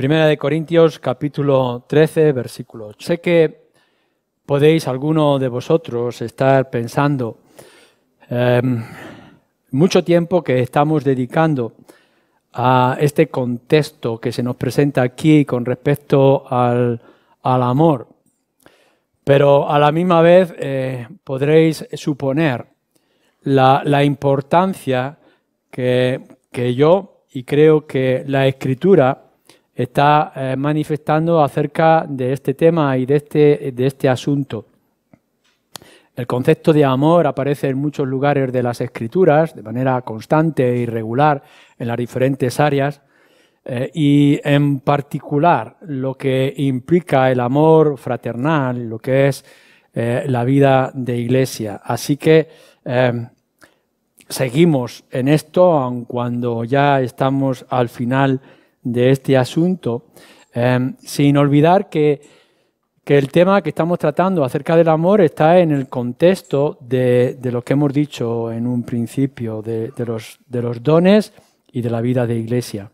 Primera de Corintios, capítulo 13, versículo 8. Sé que podéis, alguno de vosotros, estar pensando mucho tiempo que estamos dedicando a este contexto que se nos presenta aquí con respecto al amor. Pero a la misma vez podréis suponer la importancia que yo y creo que la Escritura está manifestando acerca de este tema y de este asunto. El concepto de amor aparece en muchos lugares de las Escrituras de manera constante y regular en las diferentes áreas y en particular lo que implica el amor fraternal, lo que es la vida de iglesia. Así que seguimos en esto, aun cuando ya estamos al final de este asunto, sin olvidar que el tema que estamos tratando acerca del amor está en el contexto de lo que hemos dicho en un principio, de los dones y de la vida de iglesia.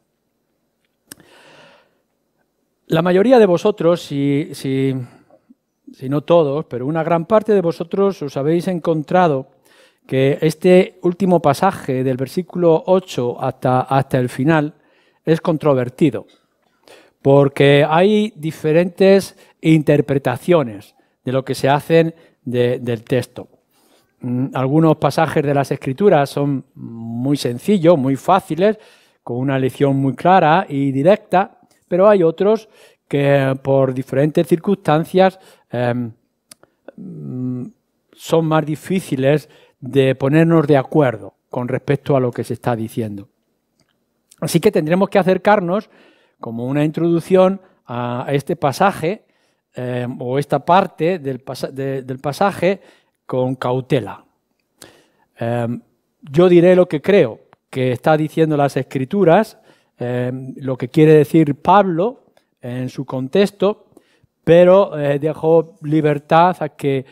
La mayoría de vosotros, si no todos, pero una gran parte de vosotros os habéis encontrado que este último pasaje del versículo 8 hasta el final es controvertido, porque hay diferentes interpretaciones de lo que se hacen del texto. Algunos pasajes de las Escrituras son muy sencillos, muy fáciles, con una lección muy clara y directa, pero hay otros que por diferentes circunstancias son más difíciles de ponernos de acuerdo con respecto a lo que se está diciendo. Así que tendremos que acercarnos, como una introducción a este pasaje o esta parte del pasaje con cautela. Yo diré lo que creo que está diciendo las Escrituras, lo que quiere decir Pablo en su contexto, pero dejo libertad a que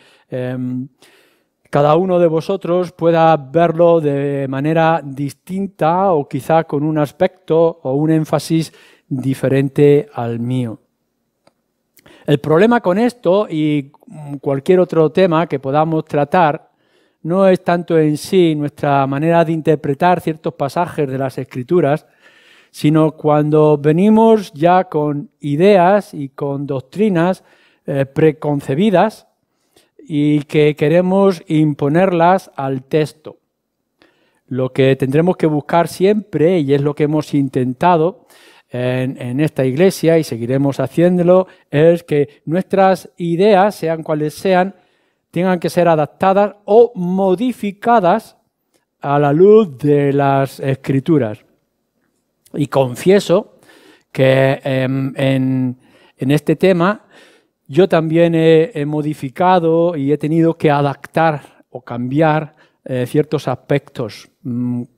cada uno de vosotros pueda verlo de manera distinta o quizá con un aspecto o un énfasis diferente al mío. El problema con esto y cualquier otro tema que podamos tratar no es tanto en sí nuestra manera de interpretar ciertos pasajes de las Escrituras, sino cuando venimos ya con ideas y con doctrinas preconcebidas y que queremos imponerlas al texto. Lo que tendremos que buscar siempre, y es lo que hemos intentado en esta iglesia y seguiremos haciéndolo, es que nuestras ideas, sean cuales sean, tengan que ser adaptadas o modificadas a la luz de las Escrituras. Y confieso que en este tema yo también he modificado y he tenido que adaptar o cambiar ciertos aspectos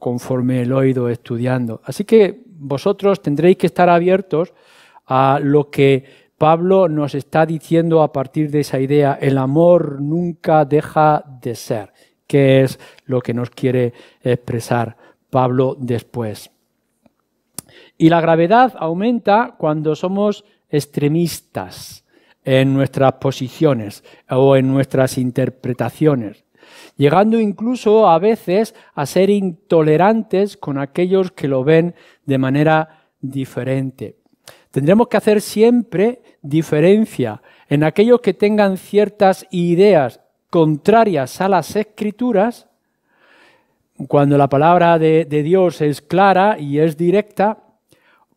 conforme lo he ido estudiando. Así que vosotros tendréis que estar abiertos a lo que Pablo nos está diciendo a partir de esa idea. El amor nunca deja de ser, que es lo que nos quiere expresar Pablo después. Y la gravedad aumenta cuando somos extremistas en nuestras posiciones o en nuestras interpretaciones, llegando incluso a veces a ser intolerantes con aquellos que lo ven de manera diferente. Tendremos que hacer siempre diferencia en aquellos que tengan ciertas ideas contrarias a las Escrituras, cuando la palabra de Dios es clara y es directa,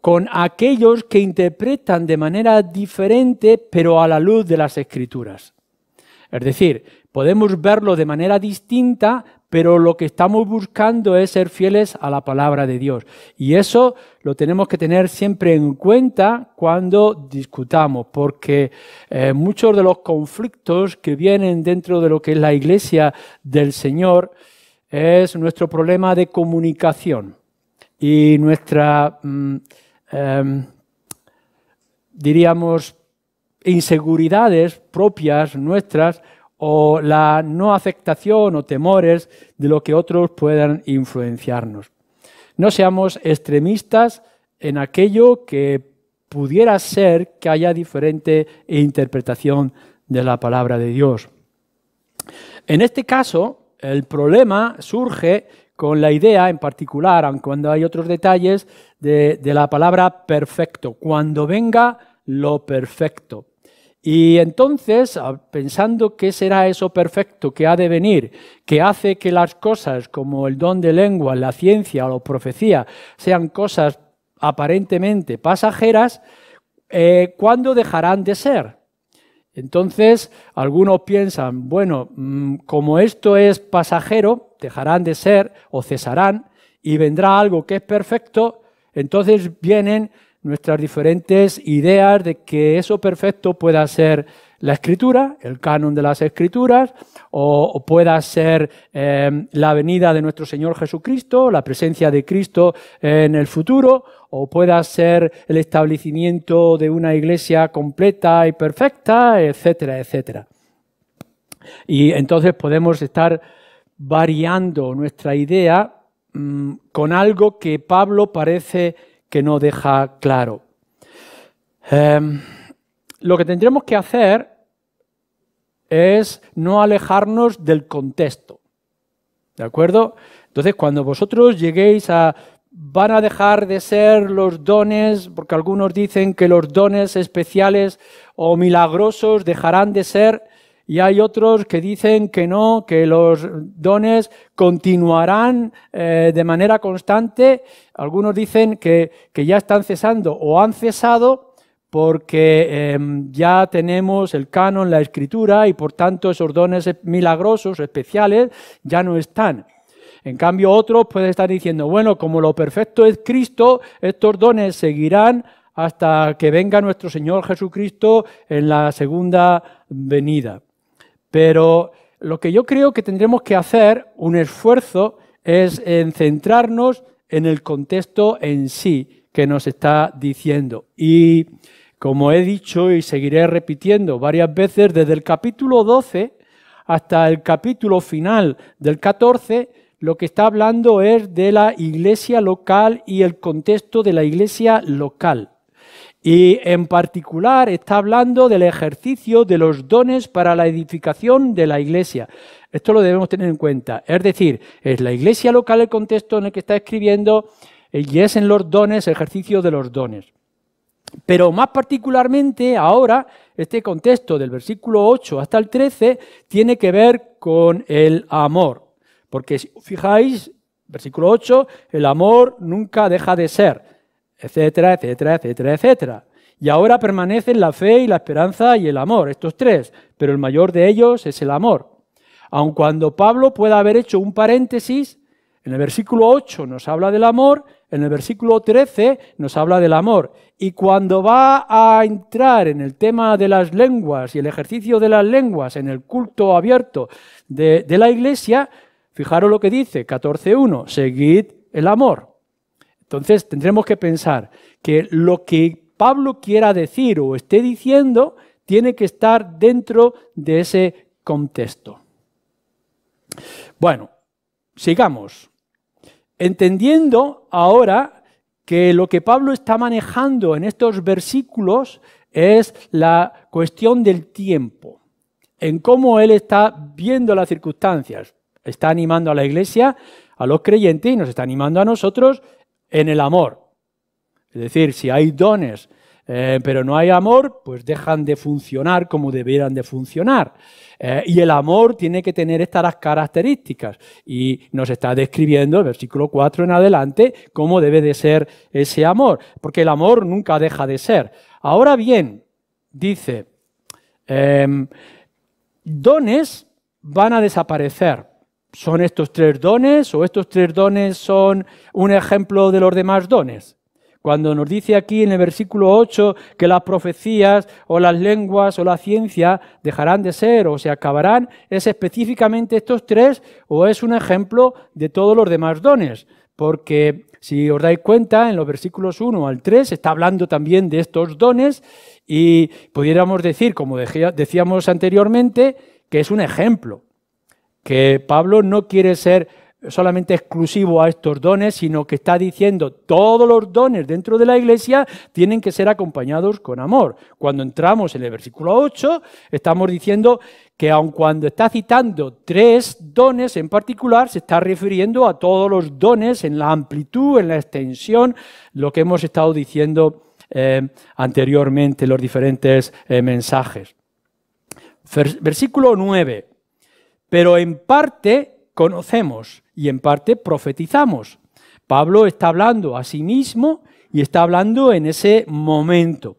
con aquellos que interpretan de manera diferente, pero a la luz de las Escrituras. Es decir, podemos verlo de manera distinta, pero lo que estamos buscando es ser fieles a la palabra de Dios. Y eso lo tenemos que tener siempre en cuenta cuando discutamos, porque muchos de los conflictos que vienen dentro de lo que es la Iglesia del Señor es nuestro problema de comunicación y nuestra diríamos, inseguridades propias nuestras o la no aceptación o temores de lo que otros puedan influenciarnos. No seamos extremistas en aquello que pudiera ser que haya diferente interpretación de la palabra de Dios. En este caso, el problema surge con la idea en particular, aun cuando hay otros detalles, de la palabra perfecto, cuando venga lo perfecto. Y entonces, pensando qué será eso perfecto que ha de venir, que hace que las cosas como el don de lengua, la ciencia o la profecía sean cosas aparentemente pasajeras, ¿cuándo dejarán de ser? Entonces, algunos piensan, bueno, como esto es pasajero, dejarán de ser o cesarán y vendrá algo que es perfecto, entonces vienen nuestras diferentes ideas de que eso perfecto pueda ser la Escritura, el canon de las Escrituras, o pueda ser la venida de nuestro Señor Jesucristo, la presencia de Cristo en el futuro, o pueda ser el establecimiento de una iglesia completa y perfecta, etcétera, etcétera. Y entonces podemos estar variando nuestra idea con algo que Pablo parece que no deja claro. Lo que tendremos que hacer es no alejarnos del contexto, ¿de acuerdo? Entonces, cuando vosotros lleguéis a van a dejar de ser los dones, porque algunos dicen que los dones especiales o milagrosos dejarán de ser, y hay otros que dicen que no, que los dones continuarán de manera constante. Algunos dicen que ya están cesando o han cesado porque ya tenemos el canon, la Escritura, y por tanto esos dones milagrosos, especiales, ya no están. En cambio, otros pueden estar diciendo, bueno, como lo perfecto es Cristo, estos dones seguirán hasta que venga nuestro Señor Jesucristo en la segunda venida. Pero lo que yo creo que tendremos que hacer, un esfuerzo, es en centrarnos en el contexto en sí que nos está diciendo. Y como he dicho y seguiré repitiendo varias veces, desde el capítulo 12 hasta el capítulo final del 14, lo que está hablando es de la iglesia local y el contexto de la iglesia local. Y en particular está hablando del ejercicio de los dones para la edificación de la iglesia. Esto lo debemos tener en cuenta. Es decir, es la iglesia local el contexto en el que está escribiendo y es en los dones, ejercicio de los dones. Pero más particularmente ahora, este contexto del versículo 8 hasta el 13 tiene que ver con el amor. Porque si os fijáis, versículo 8, el amor nunca deja de ser, etcétera, etcétera, etcétera, etcétera. Y ahora permanecen la fe y la esperanza y el amor, estos tres, pero el mayor de ellos es el amor. Aun cuando Pablo pueda haber hecho un paréntesis, en el versículo 8 nos habla del amor, en el versículo 13 nos habla del amor. Y cuando va a entrar en el tema de las lenguas y el ejercicio de las lenguas en el culto abierto de la iglesia, fijaros lo que dice, 14.1, seguid el amor. Entonces tendremos que pensar que lo que Pablo quiera decir o esté diciendo tiene que estar dentro de ese contexto. Bueno, sigamos. Entendiendo ahora que lo que Pablo está manejando en estos versículos es la cuestión del tiempo, en cómo él está viendo las circunstancias. Está animando a la iglesia, a los creyentes, y nos está animando a nosotros en el amor. Es decir, si hay dones, pero no hay amor, pues dejan de funcionar como debieran de funcionar. Y el amor tiene que tener estas características. Y nos está describiendo, el versículo 4 en adelante, cómo debe de ser ese amor. Porque el amor nunca deja de ser. Ahora bien, dice, dones van a desaparecer. ¿Son estos tres dones o estos tres dones son un ejemplo de los demás dones? Cuando nos dice aquí en el versículo 8 que las profecías o las lenguas o la ciencia dejarán de ser o se acabarán, ¿es específicamente estos tres o es un ejemplo de todos los demás dones? Porque si os dais cuenta, en los versículos 1 al 3 está hablando también de estos dones y pudiéramos decir, como decíamos anteriormente, que es un ejemplo. Que Pablo no quiere ser solamente exclusivo a estos dones, sino que está diciendo todos los dones dentro de la Iglesia tienen que ser acompañados con amor. Cuando entramos en el versículo 8, estamos diciendo que aun cuando está citando 3 dones en particular, se está refiriendo a todos los dones en la amplitud, en la extensión, lo que hemos estado diciendo anteriormente en los diferentes mensajes. Versículo 9. Pero en parte conocemos y en parte profetizamos. Pablo está hablando a sí mismo y está hablando en ese momento.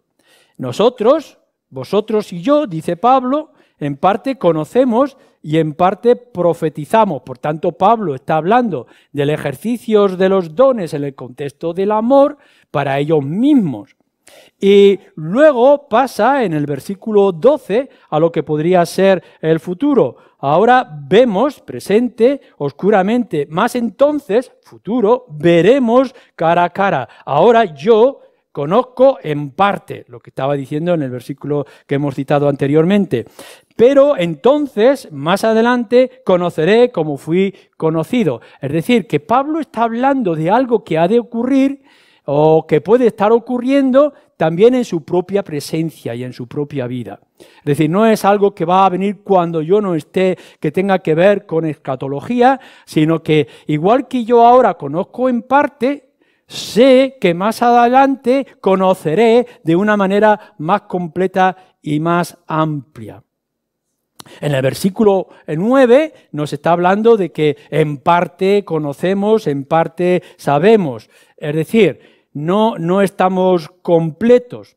Nosotros, vosotros y yo, dice Pablo, en parte conocemos y en parte profetizamos. Por tanto, Pablo está hablando del ejercicio de los dones en el contexto del amor para ellos mismos. Y luego pasa en el versículo 12 a lo que podría ser el futuro. Ahora vemos, presente, oscuramente, más entonces, futuro, veremos cara a cara. Ahora yo conozco en parte, lo que estaba diciendo en el versículo que hemos citado anteriormente. Pero entonces, más adelante, conoceré como fui conocido. Es decir, que Pablo está hablando de algo que ha de ocurrir o que puede estar ocurriendo también en su propia presencia y en su propia vida. Es decir, no es algo que va a venir cuando yo no esté, que tenga que ver con escatología, sino que igual que yo ahora conozco en parte, sé que más adelante conoceré de una manera más completa y más amplia. En el versículo 9 nos está hablando de que en parte conocemos, en parte sabemos. Es decir, no estamos completos,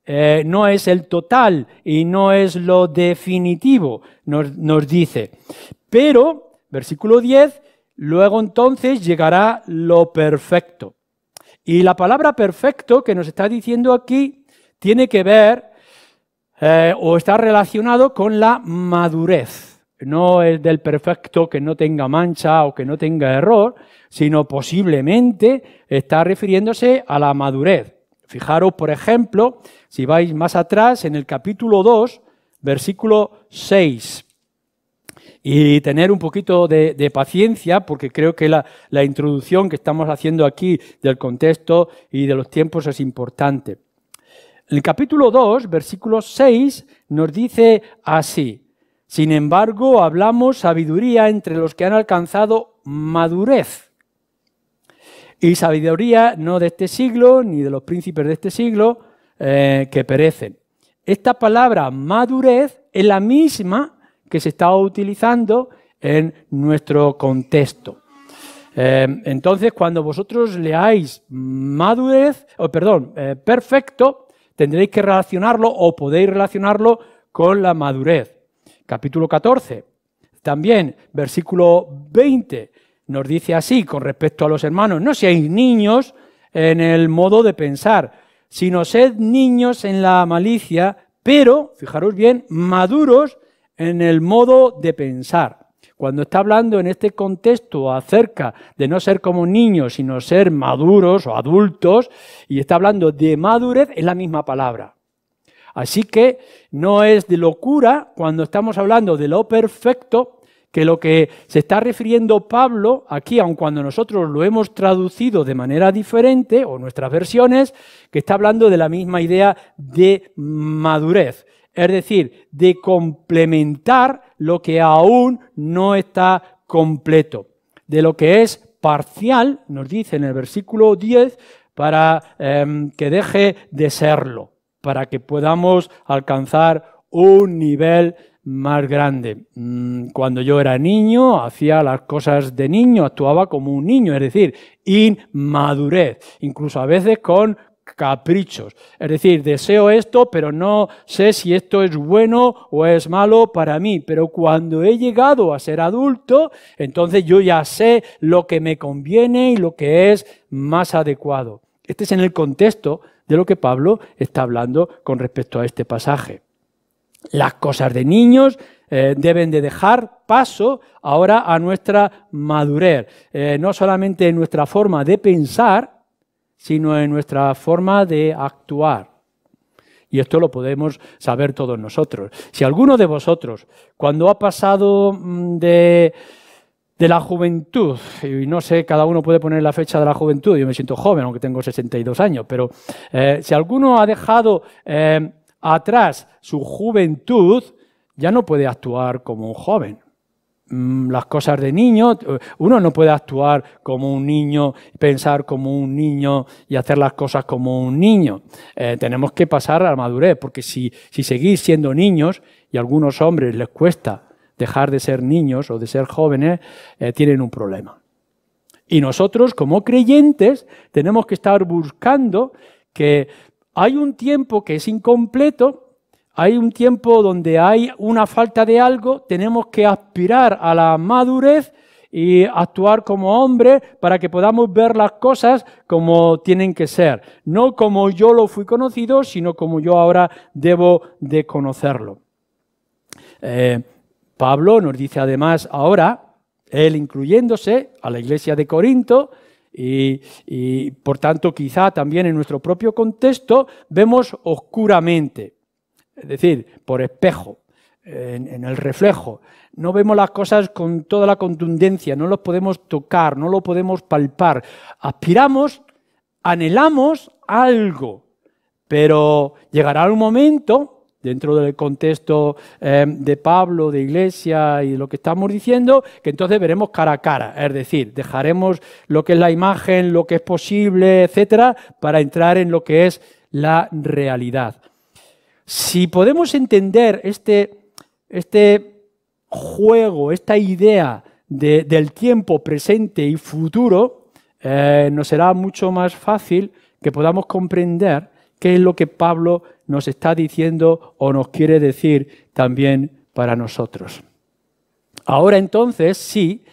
no es el total y no es lo definitivo, nos dice. Pero, versículo 10, luego entonces llegará lo perfecto. Y la palabra perfecto que nos está diciendo aquí tiene que ver o está relacionado con la madurez. No es del perfecto que no tenga mancha o que no tenga error, sino posiblemente está refiriéndose a la madurez. Fijaros, por ejemplo, si vais más atrás, en el capítulo 2, versículo 6. Y tener un poquito de paciencia, porque creo que la introducción que estamos haciendo aquí del contexto y de los tiempos es importante. El capítulo 2, versículo 6, nos dice así: sin embargo, hablamos sabiduría entre los que han alcanzado madurez. Y sabiduría no de este siglo, ni de los príncipes de este siglo, que perecen. Esta palabra madurez es la misma que se está utilizando en nuestro contexto. Entonces, cuando vosotros leáis perfecto, tendréis que relacionarlo o podéis relacionarlo con la madurez. Capítulo 14, también versículo 20, nos dice así con respecto a los hermanos: no seáis niños en el modo de pensar, sino sed niños en la malicia, pero, fijaros bien, maduros en el modo de pensar. Cuando está hablando en este contexto acerca de no ser como niños, sino ser maduros o adultos, y está hablando de madurez, es la misma palabra. Así que no es de locura cuando estamos hablando de lo perfecto, que lo que se está refiriendo Pablo aquí, aun cuando nosotros lo hemos traducido de manera diferente, o nuestras versiones, que está hablando de la misma idea de madurez. Es decir, de complementar lo que aún no está completo. De lo que es parcial, nos dice en el versículo 10, para que deje de serlo, para que podamos alcanzar un nivel más grande. Cuando yo era niño, hacía las cosas de niño, actuaba como un niño, es decir, inmadurez, incluso a veces con caprichos. Es decir, deseo esto, pero no sé si esto es bueno o es malo para mí. Pero cuando he llegado a ser adulto, entonces yo ya sé lo que me conviene y lo que es más adecuado. Este es en el contexto de lo que Pablo está hablando con respecto a este pasaje. Las cosas de niños deben de dejar paso ahora a nuestra madurez, no solamente en nuestra forma de pensar, sino en nuestra forma de actuar. Y esto lo podemos saber todos nosotros. Si alguno de vosotros, cuando ha pasado de de la juventud, y no sé, cada uno puede poner la fecha de la juventud, yo me siento joven, aunque tengo 62 años, pero si alguno ha dejado atrás su juventud, ya no puede actuar como un joven. Las cosas de niño, uno no puede actuar como un niño, pensar como un niño y hacer las cosas como un niño. Tenemos que pasar a la madurez, porque si seguís siendo niños, y a algunos hombres les cuesta dejar de ser niños o de ser jóvenes, tienen un problema. Y nosotros, como creyentes, tenemos que estar buscando que hay un tiempo que es incompleto. Hay un tiempo donde hay una falta de algo, tenemos que aspirar a la madurez y actuar como hombres para que podamos ver las cosas como tienen que ser. No como yo lo fui conocido, sino como yo ahora debo de conocerlo. Pablo nos dice además ahora, él incluyéndose a la iglesia de Corinto, y por tanto quizá también en nuestro propio contexto, vemos oscuramente. Es decir, por espejo, en el reflejo. No vemos las cosas con toda la contundencia, no los podemos tocar, no lo podemos palpar. Aspiramos, anhelamos algo, pero llegará un momento, dentro del contexto de Pablo, de iglesia y lo que estamos diciendo, que entonces veremos cara a cara. Es decir, dejaremos lo que es la imagen, lo que es posible, etcétera, para entrar en lo que es la realidad. Si podemos entender este juego, esta idea del tiempo presente y futuro, nos será mucho más fácil que podamos comprender qué es lo que Pablo nos está diciendo o nos quiere decir también para nosotros. Ahora entonces sí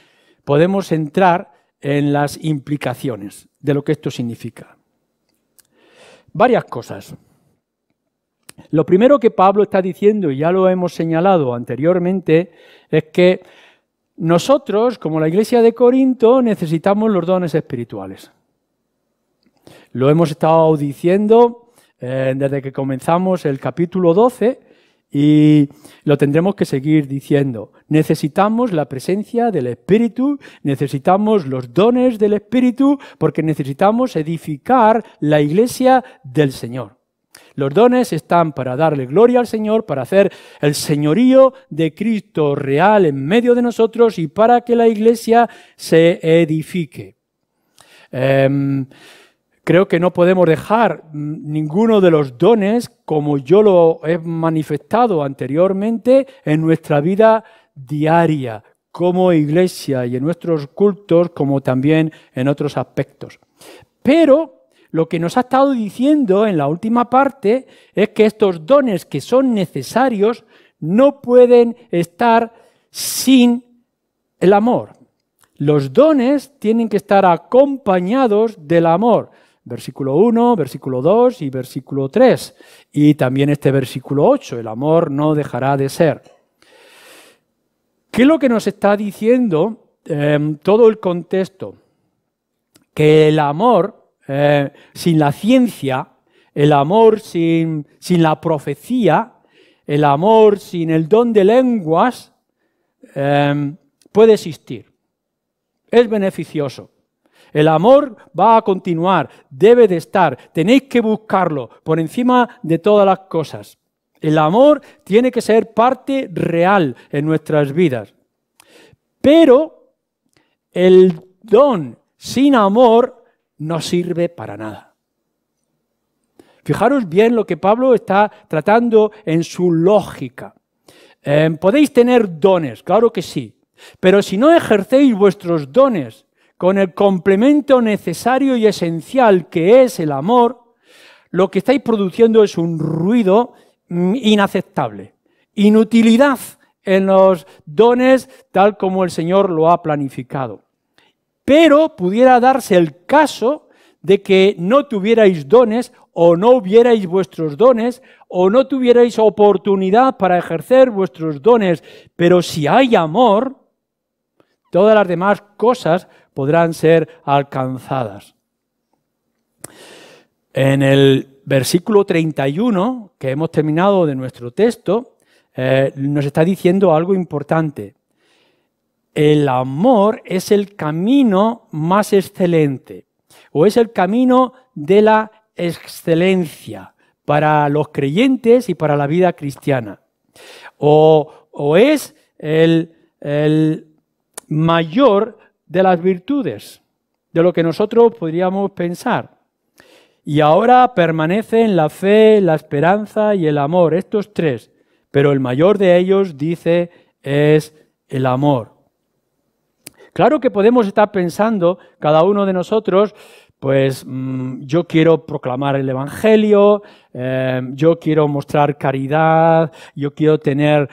podemos entrar en las implicaciones de lo que esto significa. Varias cosas. Lo primero que Pablo está diciendo, y ya lo hemos señalado anteriormente, es que nosotros, como la iglesia de Corinto, necesitamos los dones espirituales. Lo hemos estado diciendo desde que comenzamos el capítulo 12 y lo tendremos que seguir diciendo. Necesitamos la presencia del Espíritu, necesitamos los dones del Espíritu, porque necesitamos edificar la iglesia del Señor. Los dones están para darle gloria al Señor, para hacer el señorío de Cristo real en medio de nosotros y para que la iglesia se edifique. Creo que no podemos dejar ninguno de los dones, como yo lo he manifestado anteriormente, en nuestra vida diaria, como iglesia y en nuestros cultos, como también en otros aspectos. Pero lo que nos ha estado diciendo en la última parte es que estos dones que son necesarios no pueden estar sin el amor. Los dones tienen que estar acompañados del amor. Versículo 1, versículo 2 y versículo 3. Y también este versículo 8, el amor no dejará de ser. ¿Qué es lo que nos está diciendo todo el contexto? Que el amor sin la ciencia, el amor sin la profecía, el amor sin el don de lenguas, puede existir. Es beneficioso. El amor va a continuar, debe de estar, tenéis que buscarlo por encima de todas las cosas. El amor tiene que ser parte real en nuestras vidas. Pero el don sin amor no sirve para nada. Fijaros bien lo que Pablo está tratando en su lógica. Podéis tener dones, claro que sí, pero si no ejercéis vuestros dones con el complemento necesario y esencial que es el amor, lo que estáis produciendo es un ruido inaceptable, inutilidad en los dones tal como el Señor lo ha planificado. Pero pudiera darse el caso de que no tuvierais dones o no hubierais vuestros dones o no tuvierais oportunidad para ejercer vuestros dones. Pero si hay amor, todas las demás cosas podrán ser alcanzadas. En el versículo 31, que hemos terminado de nuestro texto, nos está diciendo algo importante. el amor es el camino más excelente, o es el camino de la excelencia para los creyentes y para la vida cristiana. O es el mayor de las virtudes, de lo que nosotros podríamos pensar. Y ahora permanece en la fe, la esperanza y el amor, estos tres. Pero el mayor de ellos, dice, es el amor. Claro que podemos estar pensando, cada uno de nosotros, pues yo quiero proclamar el Evangelio, yo quiero mostrar caridad, yo quiero tener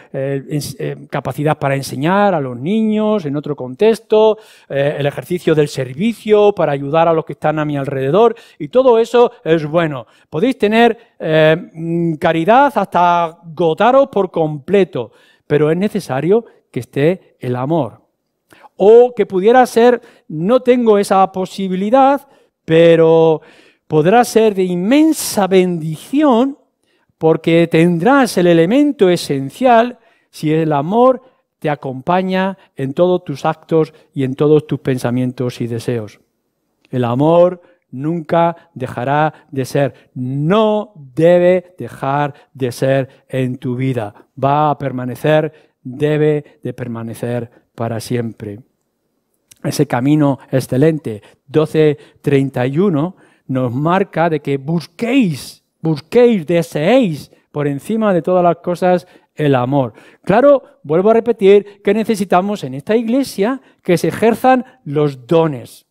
capacidad para enseñar a los niños en otro contexto, el ejercicio del servicio para ayudar a los que están a mi alrededor, y todo eso es bueno. Podéis tener caridad hasta agotaros por completo, pero es necesario que esté el amor. O que pudiera ser, no tengo esa posibilidad, pero podrá ser de inmensa bendición porque tendrás el elemento esencial si el amor te acompaña en todos tus actos y en todos tus pensamientos y deseos. El amor nunca dejará de ser, no debe dejar de ser en tu vida. Va a permanecer, debe de permanecer para siempre. Ese camino excelente, 12:31, nos marca de que busquéis, deseéis por encima de todas las cosas el amor. Claro, vuelvo a repetir que necesitamos en esta iglesia que se ejerzan los dones.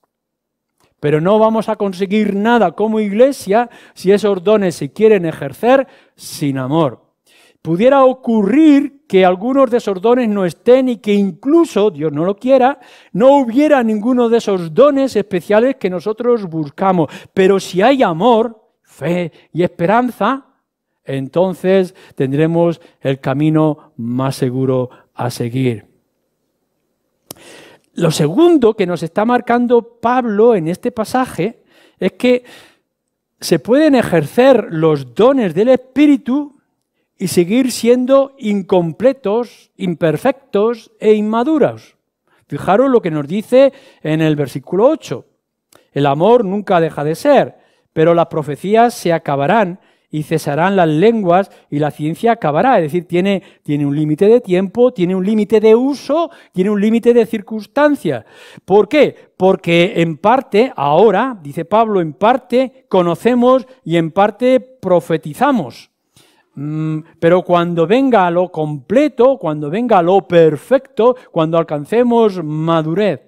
Pero no vamos a conseguir nada como iglesia si esos dones se quieren ejercer sin amor. Pudiera ocurrir que algunos de esos dones no estén y que incluso, Dios no lo quiera, no hubiera ninguno de esos dones especiales que nosotros buscamos. Pero si hay amor, fe y esperanza, entonces tendremos el camino más seguro a seguir. Lo segundo que nos está marcando Pablo en este pasaje es que se pueden ejercer los dones del Espíritu y seguir siendo incompletos, imperfectos e inmaduros. Fijaros lo que nos dice en el versículo 8. El amor nunca deja de ser, pero las profecías se acabarán y cesarán las lenguas y la ciencia acabará. Es decir, tiene un límite de tiempo, tiene un límite de uso, tiene un límite de circunstancias. ¿Por qué? Porque en parte, ahora, dice Pablo, en parte conocemos y en parte profetizamos. Pero cuando venga lo completo, cuando venga lo perfecto, cuando alcancemos madurez,